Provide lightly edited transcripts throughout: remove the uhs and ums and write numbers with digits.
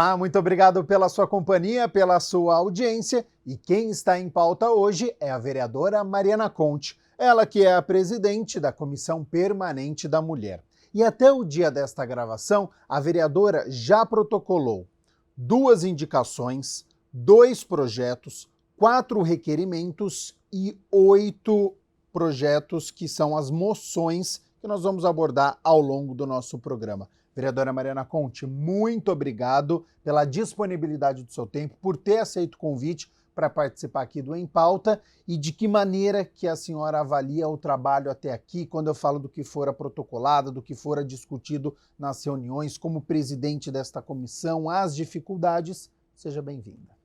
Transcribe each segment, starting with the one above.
Olá, muito obrigado pela sua companhia, pela sua audiência. E quem está em pauta hoje é a vereadora Mariana Conte, ela que é a presidente da Comissão Permanente da Mulher. E até o dia desta gravação, a vereadora já protocolou 2 indicações, 2 projetos, 4 requerimentos e 8 projetos que são as moções que nós vamos abordar ao longo do nosso programa. Vereadora Mariana Conte, muito obrigado pela disponibilidade do seu tempo, por ter aceito o convite para participar aqui do Em Pauta e de que maneira que a senhora avalia o trabalho até aqui, quando eu falo do que fora protocolado, do que fora discutido nas reuniões, como presidente desta comissão, as dificuldades. Seja bem-vinda.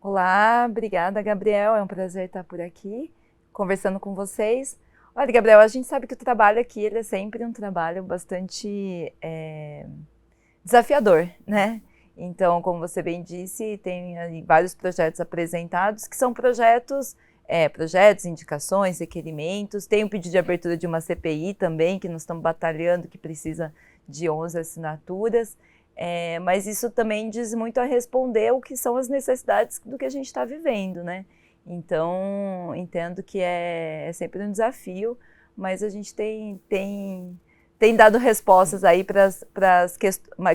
Olá, obrigada, Gabriel. É um prazer estar por aqui, conversando com vocês. Olha, Gabriel, a gente sabe que o trabalho aqui ele é sempre um trabalho bastante desafiador, né? Então, como você bem disse, tem aí vários projetos apresentados, que são projetos, indicações, requerimentos. Tem um pedido de abertura de uma CPI também, que nós estamos batalhando, que precisa de 11 assinaturas. Mas isso também diz muito a responder o que são as necessidades do que a gente está vivendo, né? Então, entendo que é sempre um desafio, mas a gente tem dado respostas aí para as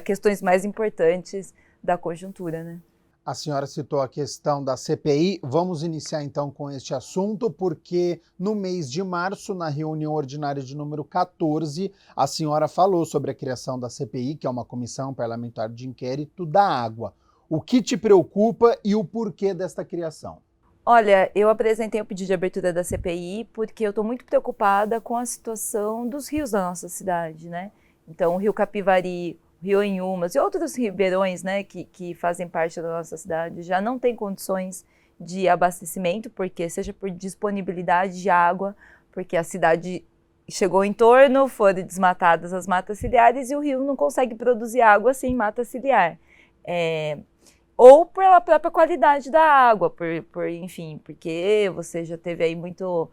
questões mais importantes da conjuntura, né? A senhora citou a questão da CPI. Vamos iniciar então com este assunto, porque no mês de março, na reunião ordinária de número 14, a senhora falou sobre a criação da CPI, que é uma comissão parlamentar de inquérito da água. O que te preocupa e o porquê desta criação? Olha, eu apresentei o pedido de abertura da CPI porque eu estou muito preocupada com a situação dos rios da nossa cidade, né? Então, o Rio Capivari, o Rio Inhumas e outros ribeirões, né, que fazem parte da nossa cidade já não têm condições de abastecimento, porque seja por disponibilidade de água, porque a cidade chegou em torno, foram desmatadas as matas ciliares e o rio não consegue produzir água sem mata ciliar. Ou pela própria qualidade da água, enfim, porque você já teve aí muito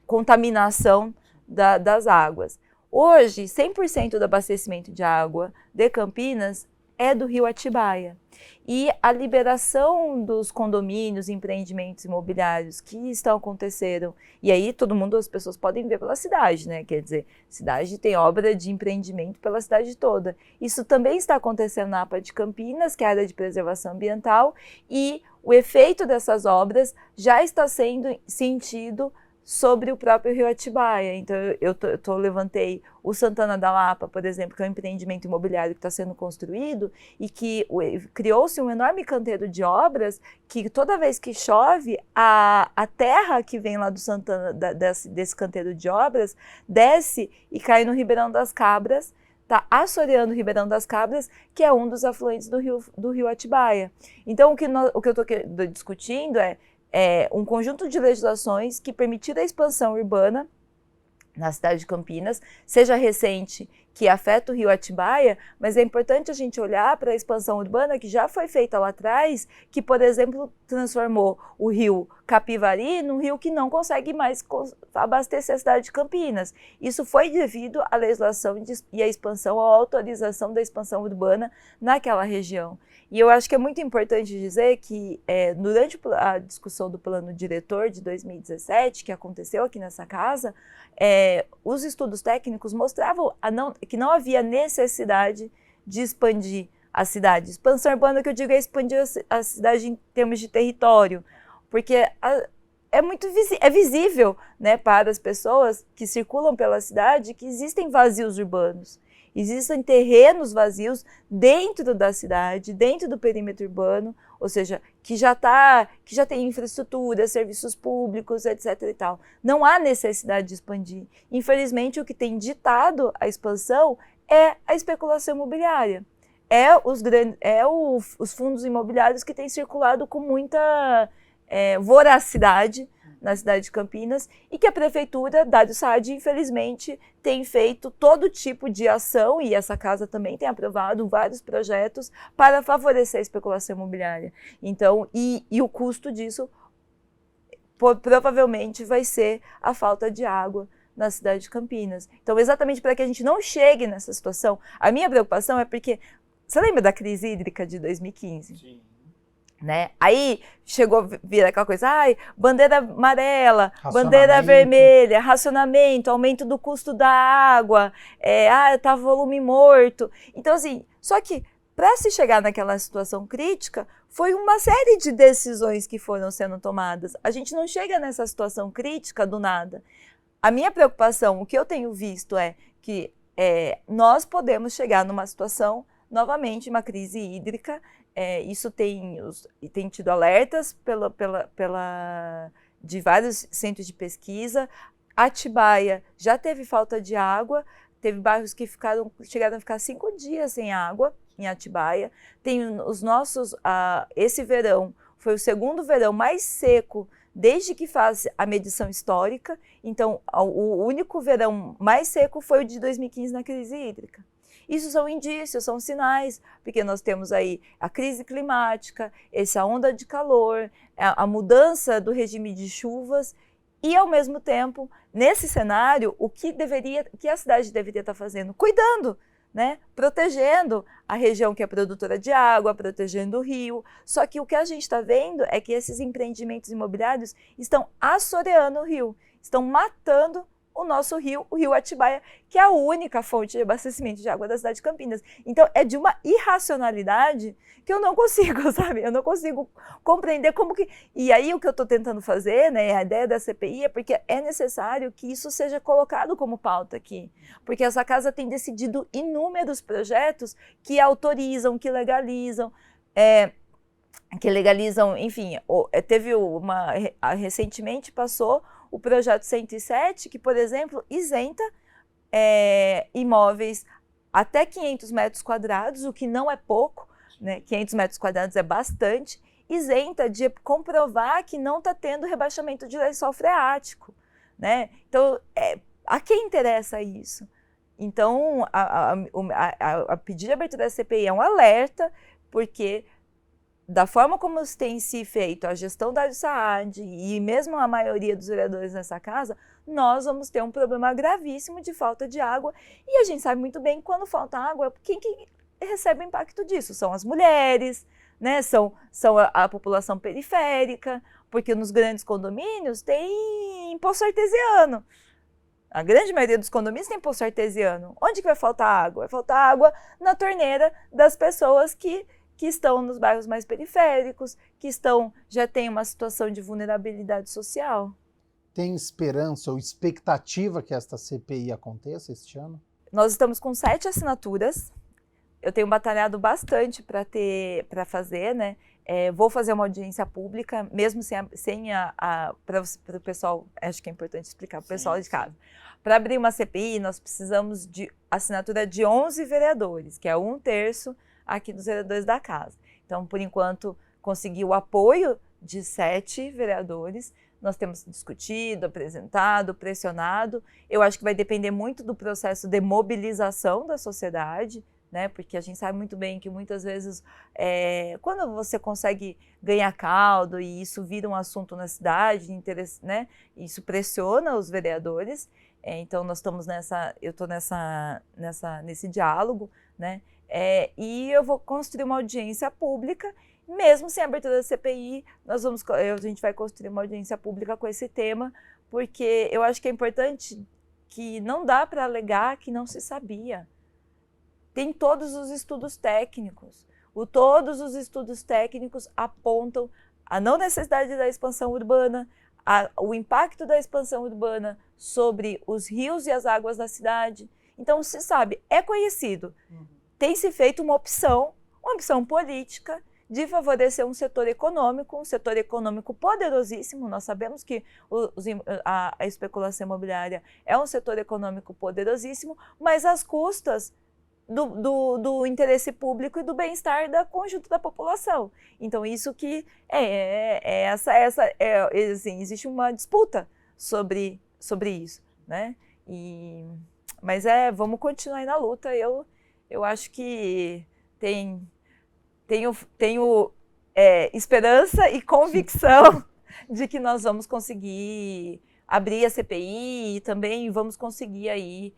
contaminação das águas. Hoje, 100% do abastecimento de água de Campinas é do Rio Atibaia. E a liberação dos condomínios, empreendimentos imobiliários que estão acontecendo, e aí as pessoas podem ver pela cidade, né? Quer dizer, cidade tem obra de empreendimento pela cidade toda. Isso também está acontecendo na APA de Campinas, que é a área de preservação ambiental, e o efeito dessas obras já está sendo sentido sobre o próprio Rio Atibaia. Então, eu levantei o Santana da Lapa, por exemplo, que é um empreendimento imobiliário que está sendo construído e que criou-se um enorme canteiro de obras que toda vez que chove, a terra que vem lá do Santana, desse canteiro de obras, desce e cai no Ribeirão das Cabras, está assoreando o Ribeirão das Cabras, que é um dos afluentes do Rio Atibaia. Então, o que eu estou discutindo é um conjunto de legislações que permitir a expansão urbana na cidade de Campinas, seja recente, que afeta o Rio Atibaia, mas é importante a gente olhar para a expansão urbana que já foi feita lá atrás, que, por exemplo, transformou o Rio Capivari num rio que não consegue mais abastecer a cidade de Campinas. Isso foi devido à legislação e à expansão, à autorização da expansão urbana naquela região. E eu acho que é muito importante dizer que durante a discussão do plano diretor de 2017, que aconteceu aqui nessa casa, os estudos técnicos mostravam que não havia necessidade de expandir a cidade. Expansão urbana que eu digo é expandir a cidade em termos de território, porque é visível, né, para as pessoas que circulam pela cidade que existem vazios urbanos. Existem terrenos vazios dentro da cidade, dentro do perímetro urbano, ou seja, que já tem infraestrutura, serviços públicos, etc. e tal. Não há necessidade de expandir. Infelizmente, o que tem ditado a expansão é a especulação imobiliária. Os fundos imobiliários que têm circulado com muita voracidade na cidade de Campinas e que a prefeitura, Dário Saad, infelizmente, tem feito todo tipo de ação, e essa casa também tem aprovado vários projetos para favorecer a especulação imobiliária. Então, e o custo disso provavelmente vai ser a falta de água na cidade de Campinas. Então, exatamente para que a gente não chegue nessa situação, a minha preocupação é porque, você lembra da crise hídrica de 2015? Sim. Né? Aí chegou a vir aquela coisa, bandeira amarela, bandeira vermelha, racionamento, aumento do custo da água, tá volume morto. Então, assim, só que para se chegar naquela situação crítica, foi uma série de decisões que foram sendo tomadas. A gente não chega nessa situação crítica do nada. A minha preocupação, o que eu tenho visto é que nós podemos chegar numa situação, novamente, uma crise hídrica. Isso tem tido alertas de vários centros de pesquisa. Atibaia já teve falta de água, teve bairros que chegaram a ficar 5 dias sem água em Atibaia. Tem os nossos, esse verão foi o segundo verão mais seco desde que faz a medição histórica. Então, o único verão mais seco foi o de 2015 na crise hídrica. Isso são indícios, são sinais, porque nós temos aí a crise climática, essa onda de calor, a mudança do regime de chuvas e, ao mesmo tempo, nesse cenário, o que a cidade deveria estar fazendo? Cuidando, né? Protegendo a região que é produtora de água, protegendo o rio. Só que o que a gente está vendo é que esses empreendimentos imobiliários estão assoreando o rio, estão matando o nosso rio, o rio Atibaia, que é a única fonte de abastecimento de água da cidade de Campinas. Então, é de uma irracionalidade que eu não consigo, sabe? Eu não consigo compreender como que... E aí, o que eu estou tentando fazer, né, a ideia da CPI é porque é necessário que isso seja colocado como pauta aqui. Porque essa casa tem decidido inúmeros projetos que autorizam, que legalizam, enfim, recentemente passou o projeto 107, que, por exemplo, isenta imóveis até 500 metros quadrados, o que não é pouco, né? 500 metros quadrados é bastante, isenta de comprovar que não está tendo rebaixamento de lençol freático, né? Então, a quem interessa isso? Então, a pedido de abertura da CPI é um alerta, porque da forma como tem se feito a gestão da Saad e mesmo a maioria dos vereadores nessa casa, nós vamos ter um problema gravíssimo de falta de água. E a gente sabe muito bem que quando falta água, quem que recebe o impacto disso? São as mulheres, né? São a população periférica, porque nos grandes condomínios tem poço artesiano. A grande maioria dos condomínios tem poço artesiano. Onde que vai faltar água? Vai faltar água na torneira das pessoas que estão nos bairros mais periféricos, que já têm uma situação de vulnerabilidade social. Tem esperança ou expectativa que esta CPI aconteça este ano? Nós estamos com 7 assinaturas. Eu tenho batalhado bastante para fazer, né? Vou fazer uma audiência pública, mesmo para o pessoal, acho que é importante explicar para o pessoal de casa. Para abrir uma CPI, nós precisamos de assinatura de 11 vereadores, que é 1/3 aqui dos vereadores da casa. Então, por enquanto, consegui o apoio de 7 vereadores. Nós temos discutido, apresentado, pressionado. Eu acho que vai depender muito do processo de mobilização da sociedade, né? Porque a gente sabe muito bem que muitas vezes, quando você consegue ganhar caldo e isso vira um assunto na cidade, né? Isso pressiona os vereadores. Então, nós estamos eu estou nesse diálogo, né? E eu vou construir uma audiência pública, mesmo sem abertura da CPI, a gente vai construir uma audiência pública com esse tema, porque eu acho que é importante que não dá para alegar que não se sabia. Tem todos os estudos técnicos. Todos os estudos técnicos apontam a não necessidade da expansão urbana, o impacto da expansão urbana sobre os rios e as águas da cidade. Então, se sabe, é conhecido. Tem se feito uma opção política de favorecer um setor econômico poderosíssimo. Nós sabemos que a especulação imobiliária é um setor econômico poderosíssimo, mas às custas do interesse público e do bem-estar do conjunto da população. Então, isso que assim, existe uma disputa sobre isso, né? Mas vamos continuar aí na luta. Eu acho que tenho esperança e convicção de que nós vamos conseguir abrir a CPI e também vamos conseguir aí.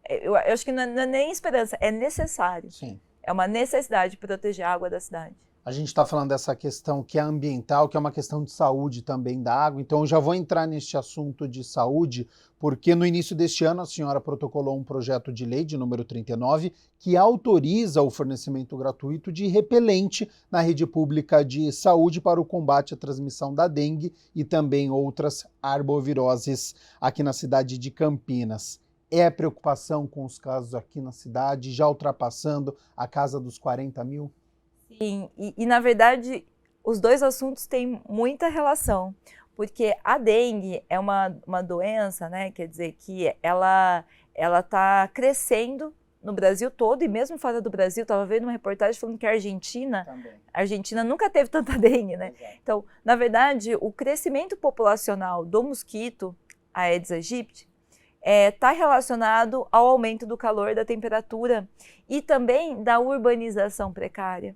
Eu acho que não é nem esperança, é necessário. Sim. É uma necessidade proteger a água da cidade. A gente está falando dessa questão que é ambiental, que é uma questão de saúde também da água. Então, eu já vou entrar neste assunto de saúde, porque no início deste ano a senhora protocolou um projeto de lei de número 39 que autoriza o fornecimento gratuito de repelente na rede pública de saúde para o combate à transmissão da dengue e também outras arboviroses aqui na cidade de Campinas. É preocupação com os casos aqui na cidade, já ultrapassando a casa dos 40 mil? Sim, e na verdade os dois assuntos têm muita relação, porque a dengue é uma doença, né? Quer dizer que ela está crescendo no Brasil todo e mesmo fora do Brasil. Estava vendo uma reportagem falando que a Argentina nunca teve tanta dengue, né? Exato. Então, na verdade, o crescimento populacional do mosquito Aedes aegypti está relacionado ao aumento do calor, da temperatura e também da urbanização precária.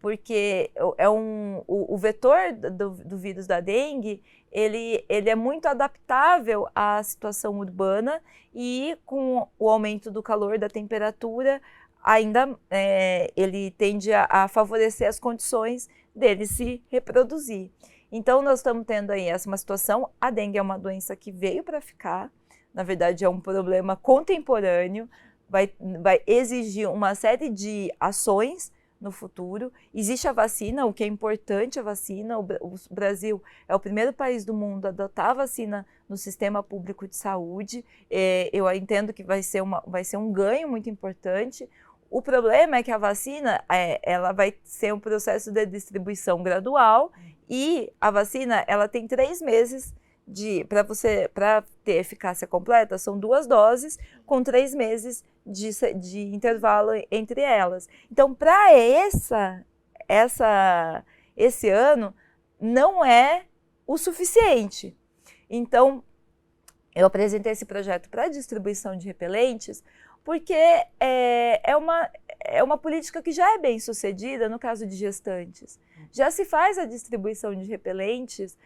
Porque o vetor do vírus da dengue, ele é muito adaptável à situação urbana e com o aumento do calor, da temperatura, ainda ele tende a favorecer as condições dele se reproduzir. Então, nós estamos tendo aí uma situação. A dengue é uma doença que veio para ficar, na verdade é um problema contemporâneo, vai exigir uma série de ações no futuro. Existe a vacina, o que é importante, a vacina. O Brasil é o primeiro país do mundo a adotar a vacina no sistema público de saúde. Eu entendo que vai ser um ganho muito importante. O problema é que a vacina ela vai ser um processo de distribuição gradual e a vacina ela tem 3 meses para ter eficácia completa, são 2 doses com 3 meses de intervalo entre elas. Então, para esse ano, não é o suficiente. Então, eu apresentei esse projeto para distribuição de repelentes, porque é uma política que já é bem sucedida no caso de gestantes. Já se faz a distribuição de repelentes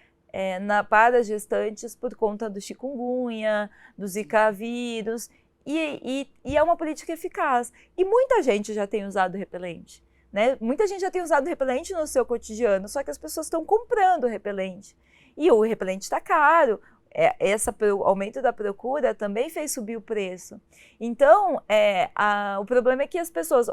para gestantes por conta do chikungunya, do Zika vírus, e é uma política eficaz. E muita gente já tem usado repelente, né? Muita gente já tem usado repelente no seu cotidiano, só que as pessoas estão comprando repelente. E o repelente está caro. O aumento da procura também fez subir o preço. Então, o problema é que as pessoas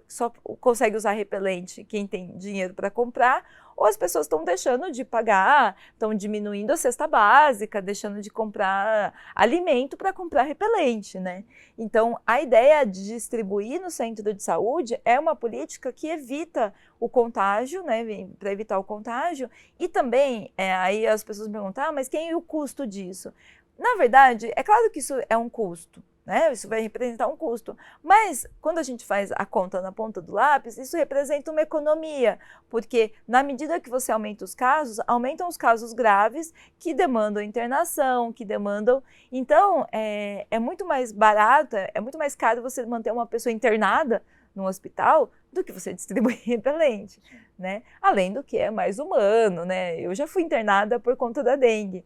só conseguem usar repelente quem tem dinheiro para comprar, ou as pessoas estão deixando de pagar, estão diminuindo a cesta básica, deixando de comprar alimento para comprar repelente, né? Então, a ideia de distribuir no centro de saúde é uma política que evita o contágio, né? Para evitar o contágio, e também, aí as pessoas me perguntam, mas quem é o custo disso? Na verdade, é claro que isso é um custo, né? Isso vai representar um custo, mas quando a gente faz a conta na ponta do lápis, isso representa uma economia, porque na medida que você aumenta os casos, aumentam os casos graves que demandam internação, que demandam... Então, é muito mais barato, é muito mais caro você manter uma pessoa internada num hospital do que você distribuir repelente, né? Além do que é mais humano, né? Eu já fui internada por conta da dengue.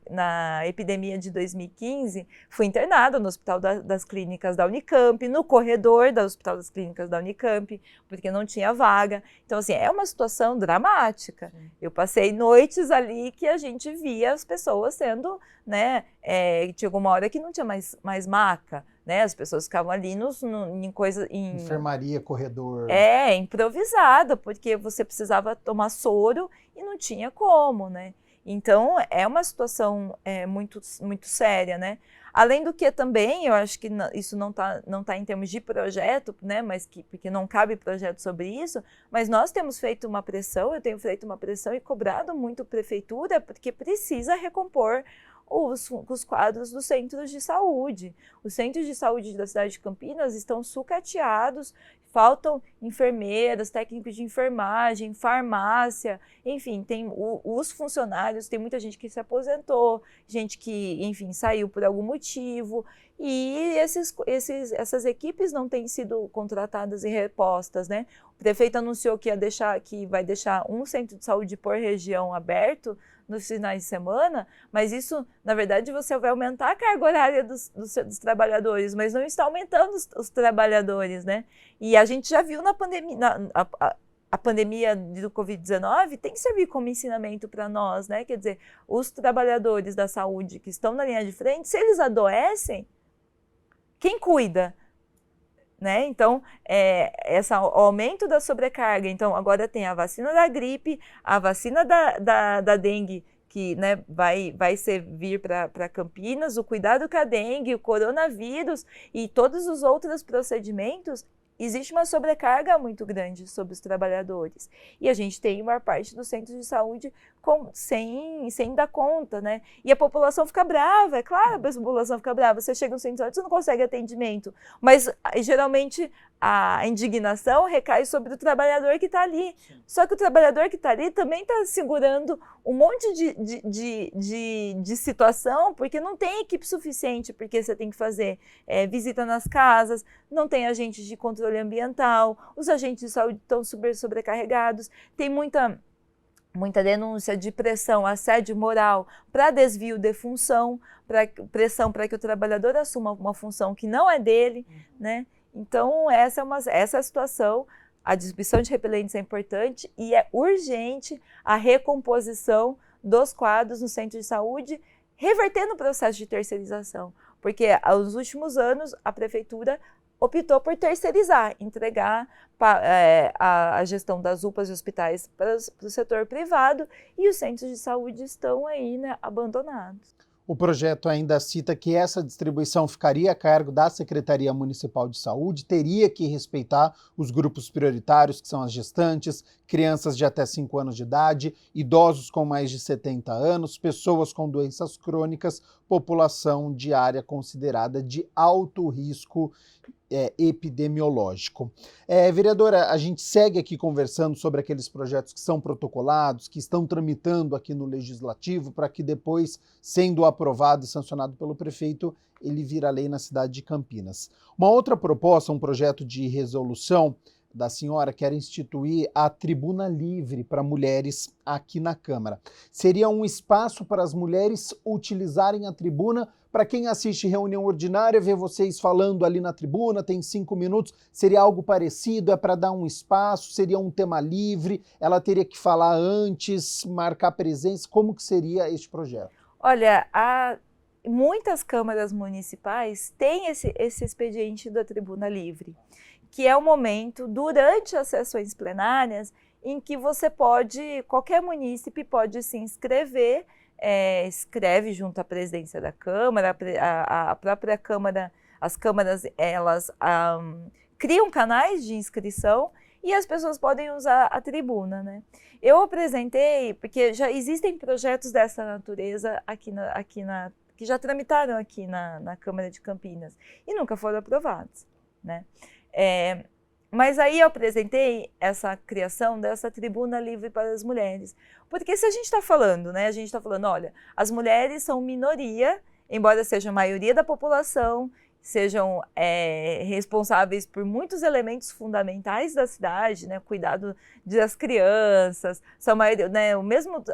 Na epidemia de 2015, fui internada no Hospital das Clínicas da Unicamp, no corredor do Hospital das Clínicas da Unicamp, porque não tinha vaga. Então, assim, é uma situação dramática. Sim. Eu passei noites ali que a gente via as pessoas sendo, né, chegou uma hora que não tinha mais maca, né? As pessoas ficavam ali em enfermaria, corredor. Improvisada, porque você precisava tomar soro e não tinha como, né? Então, é uma situação muito, muito séria, né? Além do que também, eu acho que isso não tá em termos de projeto, né? Porque não cabe projeto sobre isso, mas nós temos feito uma pressão, eu tenho feito uma pressão e cobrado muito a prefeitura, porque precisa recompor os quadros dos centros de saúde. Os centros de saúde da cidade de Campinas estão sucateados, faltam enfermeiras, técnicos de enfermagem, farmácia, enfim, tem os funcionários, tem muita gente que se aposentou, gente que, enfim, saiu por algum motivo. e essas equipes não têm sido contratadas e repostas, né? O prefeito anunciou que vai deixar um centro de saúde por região aberto nos finais de semana, mas isso, na verdade, você vai aumentar a carga horária dos trabalhadores, mas não está aumentando os trabalhadores, né? E a gente já viu na pandemia, a pandemia do Covid-19 tem que servir como ensinamento para nós, né? Quer dizer, os trabalhadores da saúde que estão na linha de frente, se eles adoecem, quem cuida? Né? Então, esse aumento da sobrecarga, então agora tem a vacina da gripe, a vacina da dengue, que, né, vai vir para Campinas, o cuidado com a dengue, o coronavírus e todos os outros procedimentos. Existe uma sobrecarga muito grande sobre os trabalhadores. E a gente tem uma parte dos centros de saúde sem dar conta, né? E a população fica brava, é claro, a população fica brava. Você chega no centro de saúde, você não consegue atendimento. Mas, geralmente, a indignação recai sobre o trabalhador que está ali. Só que o trabalhador que está ali também está segurando um monte de situação, porque não tem equipe suficiente, porque você tem que fazer visita nas casas, não tem agentes de controle ambiental, os agentes de saúde estão sobrecarregados, tem muita denúncia de pressão, assédio moral para desvio de função, pressão para que o trabalhador assuma uma função que não é dele, né? Então, essa é a situação. A distribuição de repelentes é importante e é urgente a recomposição dos quadros no centro de saúde, revertendo o processo de terceirização, porque nos últimos anos a prefeitura optou por terceirizar, entregar a gestão das UPAs e hospitais para o setor privado e os centros de saúde estão aí, né, abandonados. O projeto ainda cita que essa distribuição ficaria a cargo da Secretaria Municipal de Saúde, teria que respeitar os grupos prioritários, que são as gestantes, crianças de até 5 anos de idade, idosos com mais de 70 anos, pessoas com doenças crônicas, população de área considerada de alto risco epidemiológico. Vereadora, a gente segue aqui conversando sobre aqueles projetos que são protocolados, que estão tramitando aqui no Legislativo, para que depois, sendo aprovado e sancionado pelo prefeito, ele vira lei na cidade de Campinas. Uma outra proposta, um projeto de resolução da senhora, quer instituir a tribuna livre para mulheres aqui na Câmara. Seria um espaço para as mulheres utilizarem a tribuna. Para quem assiste reunião ordinária, vê vocês falando ali na tribuna, tem 5 minutos, seria algo parecido, é para dar um espaço, seria um tema livre, ela teria que falar antes, marcar presença, como que seria este projeto? Olha, muitas câmaras municipais têm esse expediente da tribuna livre, que é o momento, durante as sessões plenárias, em que qualquer munícipe pode se inscrever, escreve junto à presidência da Câmara, a própria Câmara, as câmaras, elas criam canais de inscrição e as pessoas podem usar a tribuna, né? Eu apresentei, porque já existem projetos dessa natureza que já tramitaram aqui na Câmara de Campinas e nunca foram aprovados, né? Mas aí eu apresentei essa criação dessa tribuna livre para as mulheres. Porque se a gente está falando, né? A gente está falando, olha, as mulheres são minoria, embora sejam a maioria da população, sejam responsáveis por muitos elementos fundamentais da cidade, né? Cuidado das crianças, são maioria, né?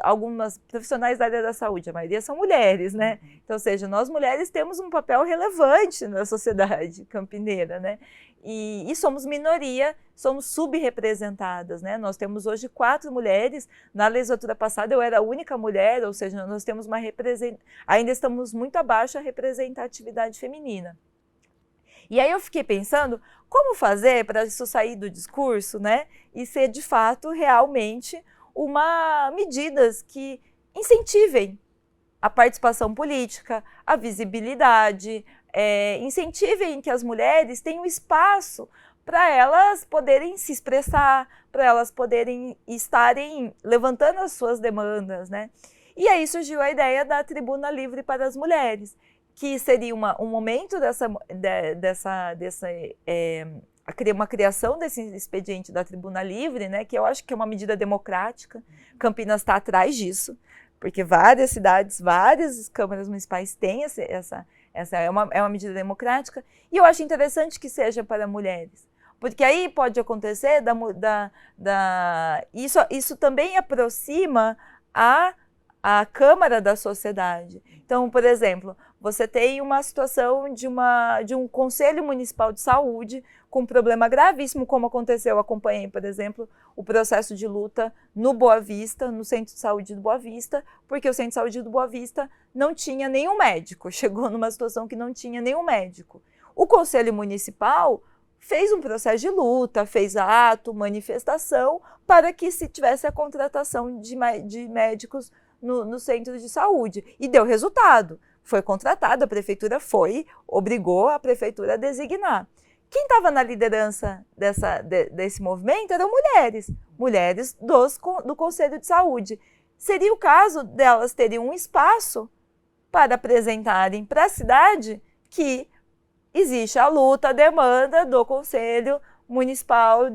Algumas profissionais da área da saúde, a maioria são mulheres, né? Então, ou seja, nós mulheres temos um papel relevante na sociedade campineira, né? E somos minoria, somos subrepresentadas, né? Nós temos hoje 4 mulheres, na legislatura passada eu era a única mulher, ou seja, nós temos ainda estamos muito abaixo da representatividade feminina. E aí eu fiquei pensando, como fazer para isso sair do discurso, né? E ser de fato, realmente, medidas que incentivem a participação política, a visibilidade, incentivem que as mulheres tenham espaço para elas poderem se expressar, para elas poderem estarem levantando as suas demandas, né? E aí surgiu a ideia da tribuna livre para as mulheres, que seria um momento uma criação desse expediente da tribuna livre, né, que eu acho que é uma medida democrática. Campinas está atrás disso, porque várias cidades, várias câmaras municipais têm Essa é uma medida democrática, e eu acho interessante que seja para mulheres. Porque aí pode acontecer, isso também aproxima a Câmara da sociedade. Então, por exemplo, você tem uma situação de um Conselho Municipal de Saúde com um problema gravíssimo, como aconteceu, acompanhei, por exemplo, o processo de luta no Boa Vista, no Centro de Saúde do Boa Vista, porque o Centro de Saúde do Boa Vista não tinha nenhum médico, chegou numa situação que não tinha nenhum médico. O Conselho Municipal fez um processo de luta, fez ato, manifestação, para que se tivesse a contratação de médicos no centro de saúde. E deu resultado. Foi contratado, a prefeitura obrigou a prefeitura a designar. Quem estava na liderança desse movimento eram mulheres do Conselho de Saúde. Seria o caso delas terem um espaço para apresentarem para a cidade que existe a luta, a demanda do Conselho Municipal,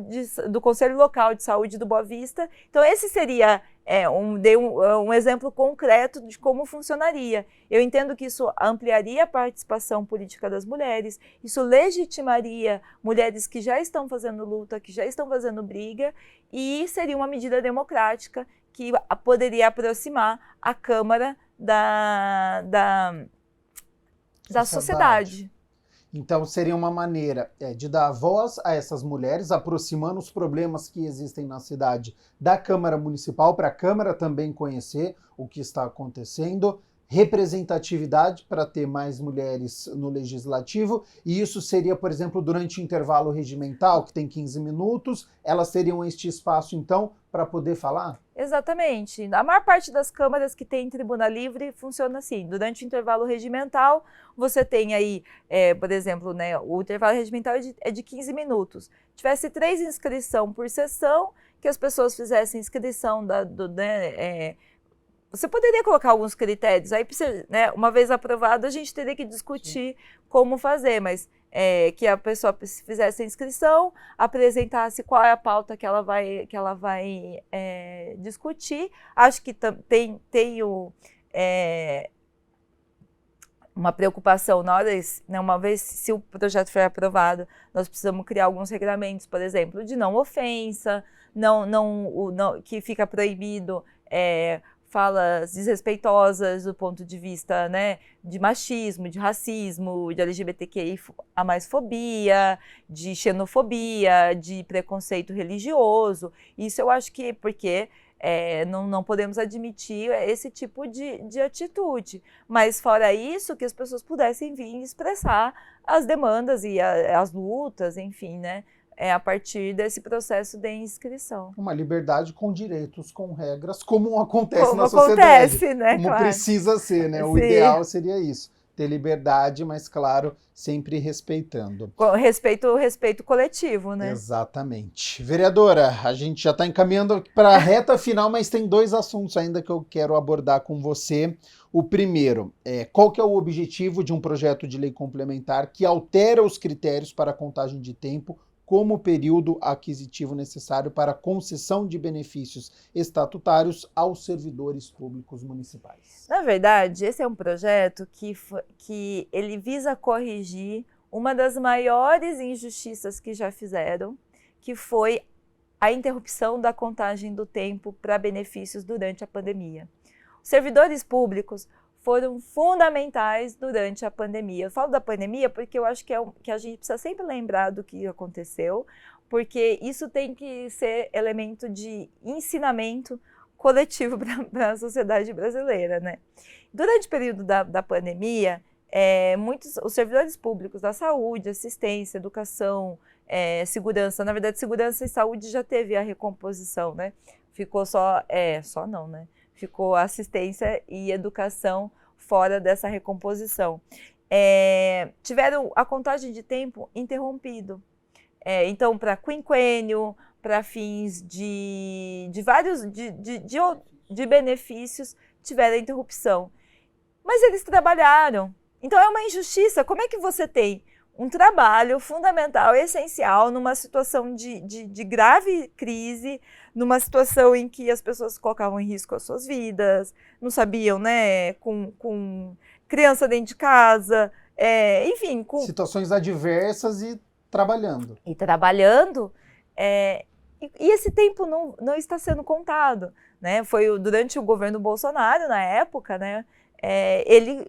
do Conselho Local de Saúde do Boa Vista. Então, esse seria um exemplo concreto de como funcionaria. Eu entendo que isso ampliaria a participação política das mulheres, isso legitimaria mulheres que já estão fazendo luta, que já estão fazendo briga, e seria uma medida democrática que poderia aproximar a Câmara da sociedade. Então, seria uma maneira de dar voz a essas mulheres, aproximando os problemas que existem na cidade da Câmara Municipal, para a Câmara também conhecer o que está acontecendo, representatividade para ter mais mulheres no Legislativo, e isso seria, por exemplo, durante o intervalo regimental, que tem 15 minutos, elas teriam este espaço, então, para poder falar? Exatamente. A maior parte das câmaras que tem tribuna livre funciona assim. Durante o intervalo regimental, você tem aí, por exemplo, né, o intervalo regimental é de 15 minutos. Tivesse 3 inscrições por sessão, que as pessoas fizessem inscrição você poderia colocar alguns critérios, aí, né, uma vez aprovado, a gente teria que discutir como fazer, mas que a pessoa fizesse a inscrição, apresentasse qual é a pauta que ela vai discutir. Acho que tenho uma preocupação na hora, né, uma vez se o projeto for aprovado, nós precisamos criar alguns regramentos, por exemplo, de não ofensa, que fica proibido falas desrespeitosas do ponto de vista, né, de machismo, de racismo, de LGBTQI a mais fobia, de xenofobia, de preconceito religioso. Isso eu acho que porque não podemos admitir esse tipo de atitude. Mas fora isso, que as pessoas pudessem vir expressar as demandas e as lutas, enfim, né? A partir desse processo de inscrição. Uma liberdade com direitos, com regras, como acontece na sociedade. Né? Como claro. Precisa ser, né? O ideal seria isso. Ter liberdade, mas, claro, sempre respeitando. Com respeito coletivo, né? Exatamente. Vereadora, a gente já está encaminhando para a reta final, mas tem 2 assuntos ainda que eu quero abordar com você. O primeiro, qual que é o objetivo de um projeto de lei complementar que altera os critérios para a contagem de tempo como período aquisitivo necessário para a concessão de benefícios estatutários aos servidores públicos municipais? Na verdade, esse é um projeto que ele visa corrigir uma das maiores injustiças que já fizeram, que foi a interrupção da contagem do tempo para benefícios durante a pandemia. Os servidores públicos foram fundamentais durante a pandemia. Eu falo da pandemia porque eu acho que a gente precisa sempre lembrar do que aconteceu, porque isso tem que ser elemento de ensinamento coletivo para a sociedade brasileira, né? Durante o período da pandemia, os servidores públicos da saúde, assistência, educação, segurança, na verdade, segurança e saúde já teve a recomposição, né? Ficou ficou assistência e educação fora dessa recomposição. Tiveram a contagem de tempo interrompido. Então, para quinquênio, para fins de vários de benefícios, tiveram a interrupção. Mas eles trabalharam. Então, é uma injustiça. Como é que você tem um trabalho fundamental, essencial, numa situação de grave crise, numa situação em que as pessoas colocavam em risco as suas vidas, não sabiam, né, com criança dentro de casa, enfim... Situações adversas e trabalhando. E esse tempo não está sendo contado, né? Foi durante o governo Bolsonaro, na época, né? Ele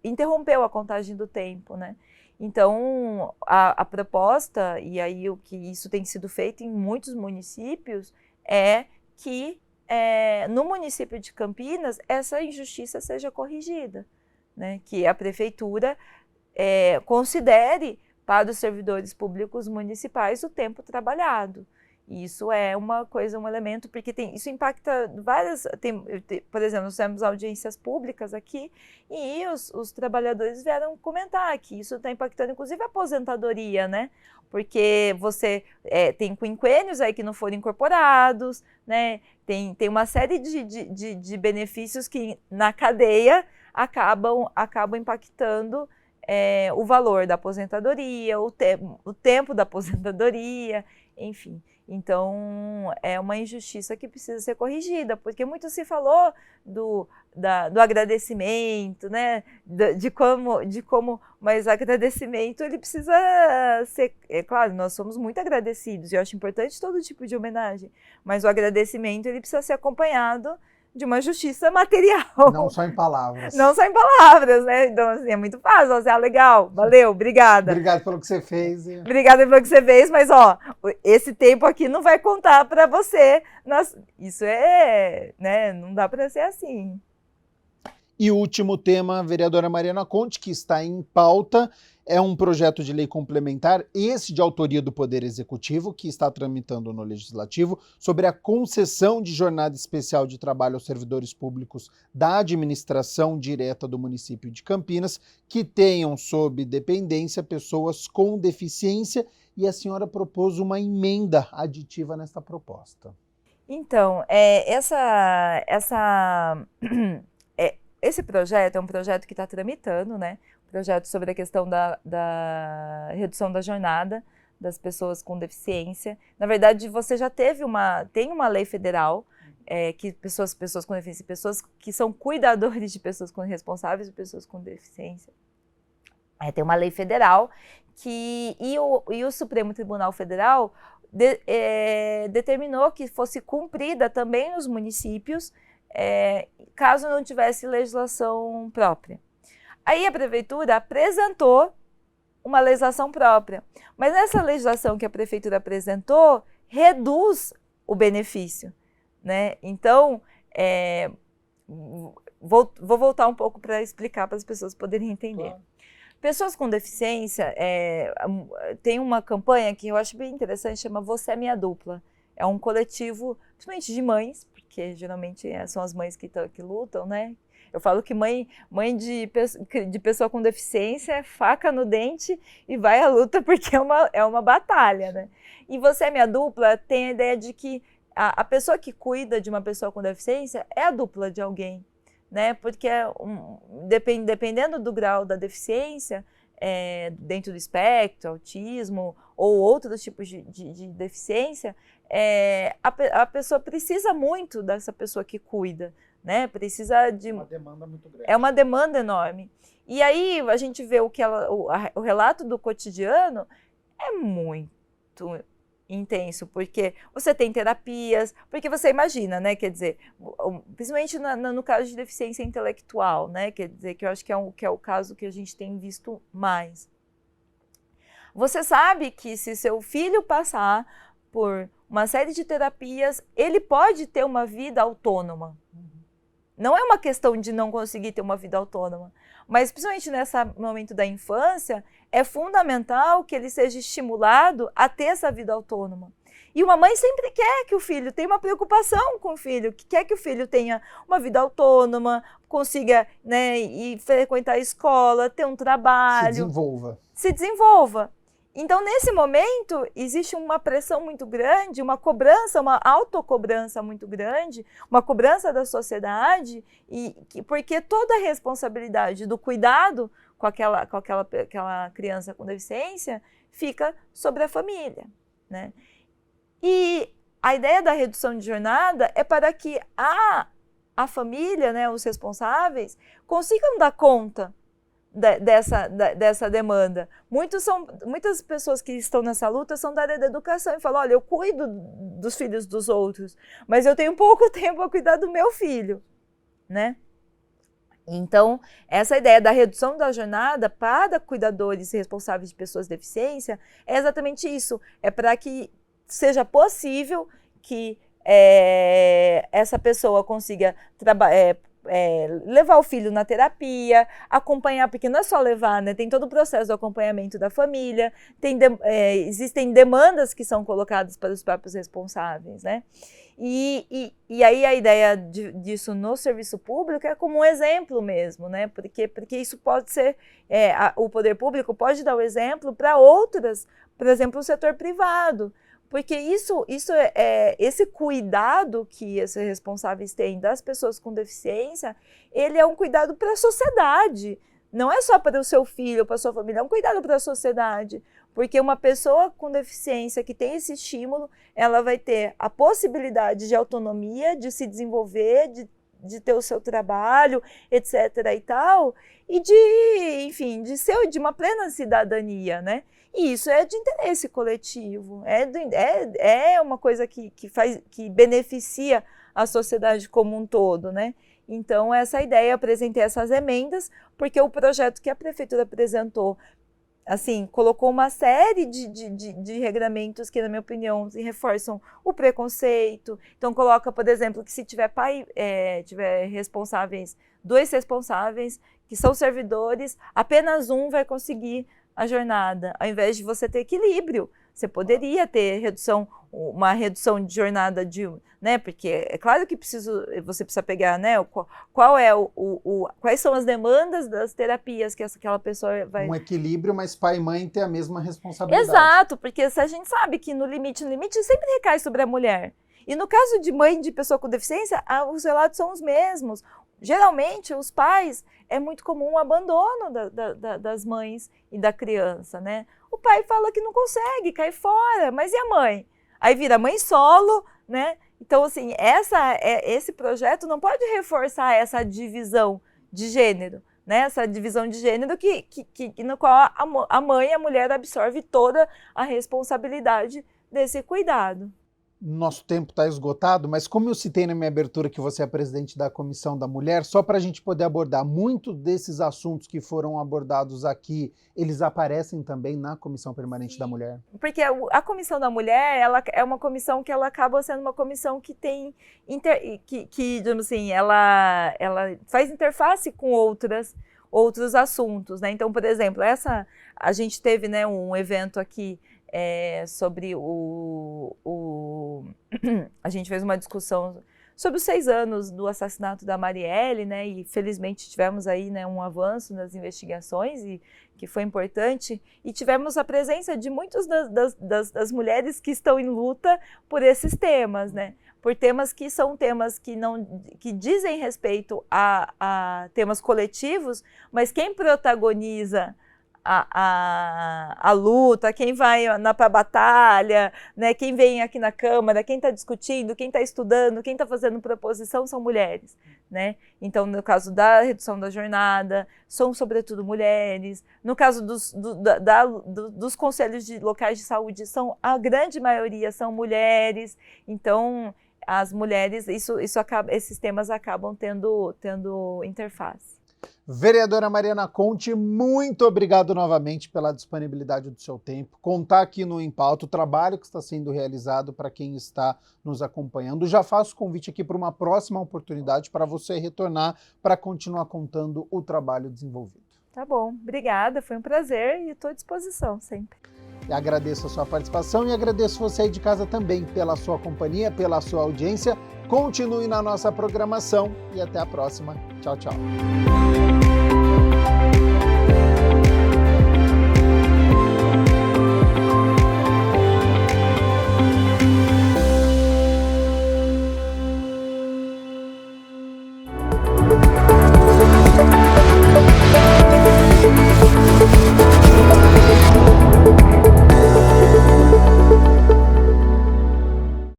interrompeu a contagem do tempo, né? Então, a proposta, e aí o que isso tem sido feito em muitos municípios, é que no município de Campinas essa injustiça seja corrigida, né? Que a prefeitura considere para os servidores públicos municipais o tempo trabalhado. Isso é uma coisa, um elemento, porque isso impacta várias... por exemplo, nós temos audiências públicas aqui e os trabalhadores vieram comentar que isso está impactando, inclusive, a aposentadoria, né? Porque você tem quinquênios aí que não foram incorporados, né? Tem uma série de benefícios que, na cadeia, acabam impactando o valor da aposentadoria, o tempo da aposentadoria, enfim. Então, é uma injustiça que precisa ser corrigida, porque muito se falou do agradecimento, né? De como, mas agradecimento ele precisa ser, claro, nós somos muito agradecidos, e eu acho importante todo tipo de homenagem, mas o agradecimento ele precisa ser acompanhado de uma justiça material. Não só em palavras. Não só em palavras, né? Então, assim, é muito fácil. Assim, legal, valeu, obrigada. Obrigado pelo que você fez. Obrigada pelo que você fez, mas, esse tempo aqui não vai contar para você. Isso né? Não dá para ser assim. E o último tema, vereadora Mariana Conte, que está em pauta, é um projeto de lei complementar, esse de autoria do Poder Executivo, que está tramitando no Legislativo, sobre a concessão de jornada especial de trabalho aos servidores públicos da administração direta do município de Campinas, que tenham sob dependência pessoas com deficiência, e a senhora propôs uma emenda aditiva nesta proposta. Então, esse projeto é um projeto que está tramitando, né? Projeto sobre a questão da redução da jornada das pessoas com deficiência. Na verdade, você já tem uma lei federal que pessoas com deficiência, pessoas que são cuidadores de pessoas responsáveis de pessoas com deficiência. Tem uma lei federal e o Supremo Tribunal Federal determinou que fosse cumprida também nos municípios, caso não tivesse legislação própria. Aí a prefeitura apresentou uma legislação própria, mas essa legislação que a prefeitura apresentou reduz o benefício, né? Então, vou voltar um pouco para explicar para as pessoas poderem entender. Claro. Pessoas com deficiência, tem uma campanha que eu acho bem interessante, chama Você é Minha Dupla. É um coletivo, principalmente de mães, porque geralmente são as mães que lutam, né? Eu falo que mãe de pessoa com deficiência é faca no dente e vai à luta porque é uma batalha, né? E Você é Minha Dupla tem a ideia de que a pessoa que cuida de uma pessoa com deficiência é a dupla de alguém, né? Porque dependendo do grau da deficiência, dentro do espectro, autismo ou outros tipos de deficiência, a pessoa precisa muito dessa pessoa que cuida, né? Precisa de uma demanda muito grande. É uma demanda enorme. E aí a gente vê o relato do cotidiano é muito intenso, porque você tem terapias, porque você imagina, né? Quer dizer, principalmente no caso de deficiência intelectual, né? Quer dizer, que eu acho que é o caso que a gente tem visto mais. Você sabe que se seu filho passar por uma série de terapias, ele pode ter uma vida autônoma. Não é uma questão de não conseguir ter uma vida autônoma, mas principalmente nesse momento da infância, é fundamental que ele seja estimulado a ter essa vida autônoma. E uma mãe sempre quer que o filho tenha uma preocupação com o filho, que quer que o filho tenha uma vida autônoma, consiga, né, ir frequentar a escola, ter um trabalho. Se desenvolva. Então, nesse momento, existe uma pressão muito grande, uma cobrança, uma autocobrança muito grande, uma cobrança da sociedade, porque toda a responsabilidade do cuidado com aquela criança com deficiência fica sobre a família, né? E a ideia da redução de jornada é para que a família, né, os responsáveis, consigam dar conta dessa demanda. Muitas pessoas que estão nessa luta são da área da educação e falam, olha, eu cuido dos filhos dos outros, mas eu tenho pouco tempo a cuidar do meu filho, né? Então, essa ideia da redução da jornada para cuidadores responsáveis de pessoas com deficiência é exatamente isso, é para que seja possível que essa pessoa consiga levar o filho na terapia, acompanhar, porque não é só levar, né? Tem todo o processo do acompanhamento da família, existem demandas que são colocadas para os próprios responsáveis, né? E aí a ideia disso no serviço público é como um exemplo mesmo, né? Porque isso pode ser, o poder público pode dar o exemplo para outras, por exemplo, o setor privado, porque esse cuidado que esses responsáveis têm das pessoas com deficiência, ele é um cuidado para a sociedade, não é só para o seu filho, para a sua família, é um cuidado para a sociedade, porque uma pessoa com deficiência que tem esse estímulo, ela vai ter a possibilidade de autonomia, de se desenvolver, de ter o seu trabalho, etc. e tal, e enfim, de uma plena cidadania, né? E isso é de interesse coletivo, é uma coisa que beneficia a sociedade como um todo, né? Então, essa ideia, eu apresentei essas emendas, porque o projeto que a prefeitura apresentou, assim, colocou uma série de regramentos que, na minha opinião, reforçam o preconceito. Então, coloca, por exemplo, que se tiver tiver dois responsáveis, que são servidores, apenas um vai conseguir a jornada, ao invés de você ter equilíbrio. Você poderia ter uma redução de jornada né? Porque é claro que você precisa pegar, né? Quais são as demandas das terapias que aquela pessoa vai... Um equilíbrio, mas pai e mãe têm a mesma responsabilidade. Exato, porque se a gente sabe que no limite sempre recai sobre a mulher. E no caso de mãe de pessoa com deficiência, os relatos são os mesmos. Geralmente, os pais, é muito comum o abandono das mães e da criança, né? O pai fala que não consegue, cai fora, mas e a mãe? Aí vira mãe solo, né? Então, assim, esse projeto não pode reforçar essa divisão de gênero, né? Essa divisão de gênero no qual a mãe, a mulher, absorve toda a responsabilidade desse cuidado. Nosso tempo está esgotado, mas como eu citei na minha abertura que você é presidente da Comissão da Mulher, só para a gente poder abordar muitos desses assuntos que foram abordados aqui, eles aparecem também na Comissão Permanente da Mulher? Porque a Comissão da Mulher, ela é uma comissão que ela acaba sendo uma comissão que tem, digamos assim, ela faz interface com outros assuntos, né? Então, por exemplo, a gente teve, né, um evento aqui sobre a gente fez uma discussão sobre os 6 anos do assassinato da Marielle, né, e felizmente tivemos aí, né, um avanço nas investigações, e que foi importante, e tivemos a presença de muitas das mulheres que estão em luta por esses temas, né, por temas que são temas que dizem respeito a temas coletivos, mas quem protagoniza a luta, quem vai para a batalha, né, quem vem aqui na Câmara, quem está discutindo, quem está estudando, quem está fazendo proposição são mulheres, né? Então, no caso da redução da jornada, são sobretudo mulheres. No caso dos conselhos locais de saúde, a grande maioria são mulheres. Então, as mulheres, esses temas acabam tendo interface. Vereadora Mariana Conte, muito obrigado novamente pela disponibilidade do seu tempo. Contar aqui no Em Pauta o trabalho que está sendo realizado para quem está nos acompanhando. Já faço convite aqui para uma próxima oportunidade para você retornar para continuar contando o trabalho desenvolvido. Tá bom, obrigada, foi um prazer e estou à disposição sempre. E agradeço a sua participação e agradeço você aí de casa também pela sua companhia, pela sua audiência. Continue na nossa programação e até a próxima. Tchau, tchau.